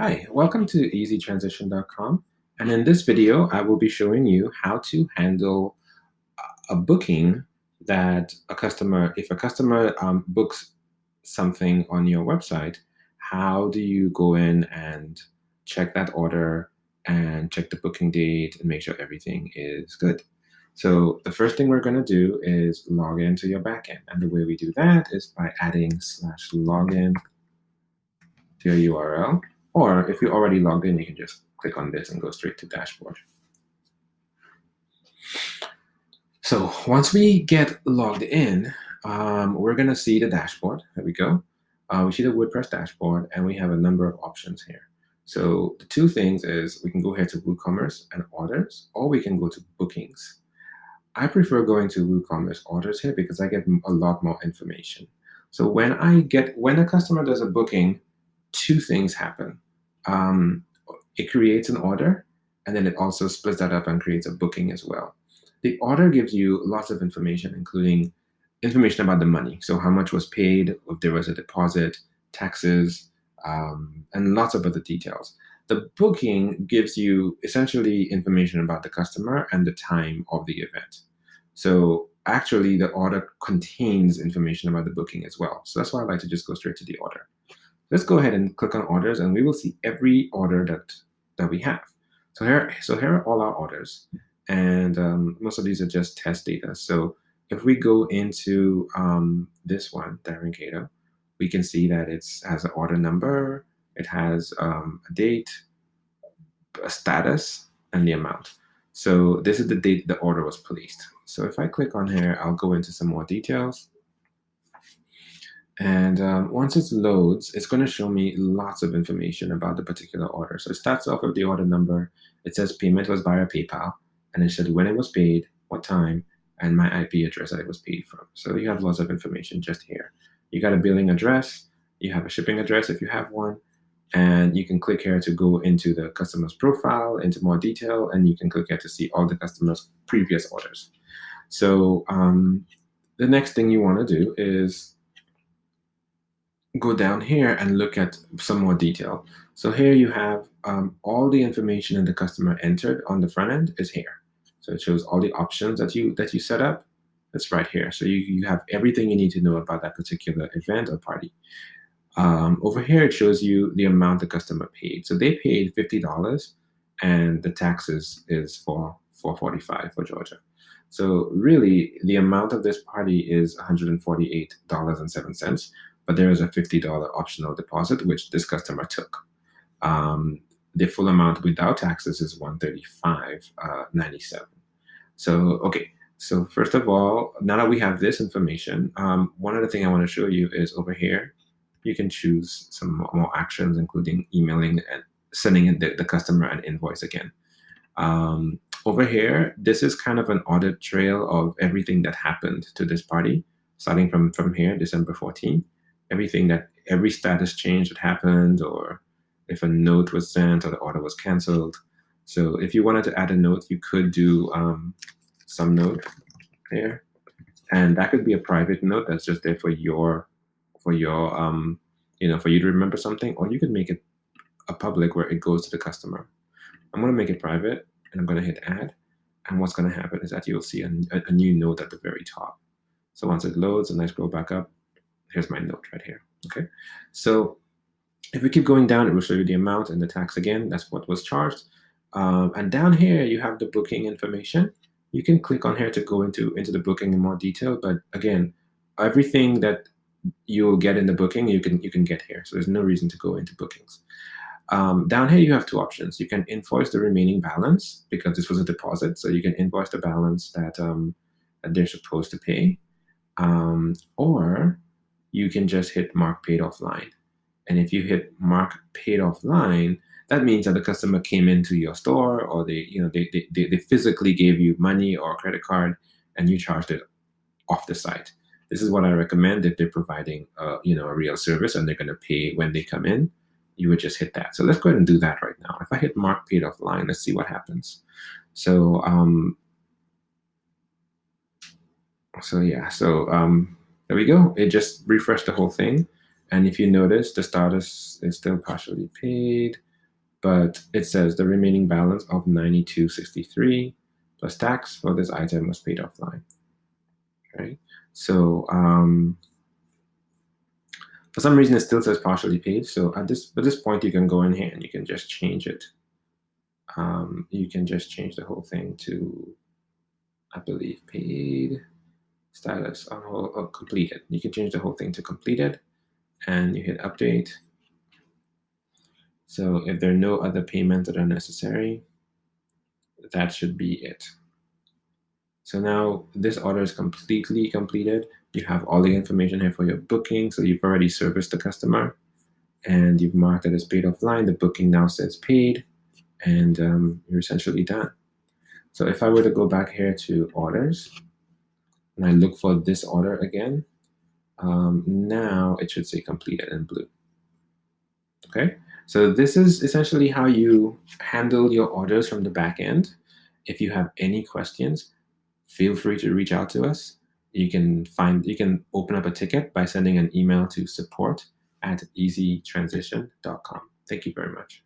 Hi, welcome to easytransition.com. And in this video, I will be showing you how to handle a booking that if a customer books something on your website, how do you go in and check that order and check the booking date and make sure everything is good? So the first thing we're going to do is log into your backend. And the way we do that is by adding /login to your URL. Or if you're already logged in, you can just click on this and go straight to dashboard. So once we get logged in, we're going to see the dashboard. There we go. We see the WordPress dashboard, and we have a number of options here. So the two things is we can go here to WooCommerce and orders, or we can go to bookings. I prefer going to WooCommerce orders here because I get a lot more information. So when a customer does a booking, two things happen. It creates an order, and then it also splits that up and creates a booking as well. The order gives you lots of information, including information about the money. So how much was paid, if there was a deposit, taxes, and lots of other details. The booking gives you essentially information about the customer and the time of the event. So actually, the order contains information about the booking as well. So that's why I like to just go straight to the order. Let's go ahead and click on orders, and we will see every order that we have. So here are all our orders, and most of these are just test data. So if we go into this one, Darren Cato, we can see that it has an order number, it has a date, a status, and the amount. So this is the date the order was placed. So if I click on here, I'll go into some more details. And once it loads, it's going to show me lots of information about the particular order. So it starts off with the order number. It says payment was via PayPal, and it said when it was paid, what time, and my IP address that it was paid from. So you have lots of information just here. You got a billing address, you have a shipping address if you have one, and you can click here to go into the customer's profile, into more detail, and you can click here to see all the customer's previous orders. So the next thing you want to do is go down here and look at some more detail. So here you have all the information that the customer entered on the front end is here. So it shows all the options that you set up. It's right here. So you have everything you need to know about that particular event or party. Over here, it shows you the amount the customer paid. So they paid $50, and the taxes is $445 for Georgia. So really, the amount of this party is $148.07. But there is a $50 optional deposit, which this customer took. The full amount without taxes is $135.97. So, okay. So first of all, now that we have this information, one other thing I want to show you is over here, you can choose some more actions, including emailing and sending the customer an invoice again. Over here, this is kind of an audit trail of everything that happened to this party, starting from here, December 14th. Every status change that happened, or if a note was sent or the order was canceled. So if you wanted to add a note, you could do some note here, and that could be a private note that's just there for you to remember something, or you could make it a public where it goes to the customer. I'm going to make it private, and I'm going to hit add, and what's going to happen is that you'll see a new note at the very top. So once it loads and I scroll back up, here's my note right here. Okay, so if we keep going down, it will show you the amount and the tax again. That's what was charged. And down here, you have the booking information. You can click on here to go into the booking in more detail. But again, everything that you'll get in the booking, you can get here. So there's no reason to go into bookings. Down here, you have two options. You can invoice the remaining balance because this was a deposit. So you can invoice the balance that they're supposed to pay. Or you can just hit mark paid offline. And if you hit mark paid offline, that means that the customer came into your store, or they physically gave you money or a credit card, and you charged it off the site. This is what I recommend if they're providing a real service and they're going to pay when they come in. You would just hit that. So let's go ahead and do that right now. If I hit mark paid offline, let's see what happens. So there we go. It just refreshed the whole thing. And if you notice, the status is still partially paid. but it says the remaining balance of $92.63 plus tax for this item was paid offline. Right? So for some reason, it still says partially paid. So at this point, you can go in here and you can just change it. You can just change the whole thing to, I believe, paid status on hold or completed. You can change the whole thing to completed, and you hit update. So if there are no other payments that are necessary, that should be it. So now this order is completely completed. You have all the information here for your booking. So you've already serviced the customer and you've marked it as paid offline. The booking now says paid, and you're essentially done. So if I were to go back here to orders and I look for this order again, now it should say completed in blue. Okay, so this is essentially how you handle your orders from the back end. If you have any questions, feel free to reach out to us. You can open up a ticket by sending an email to support@easytransition.com. Thank you very much.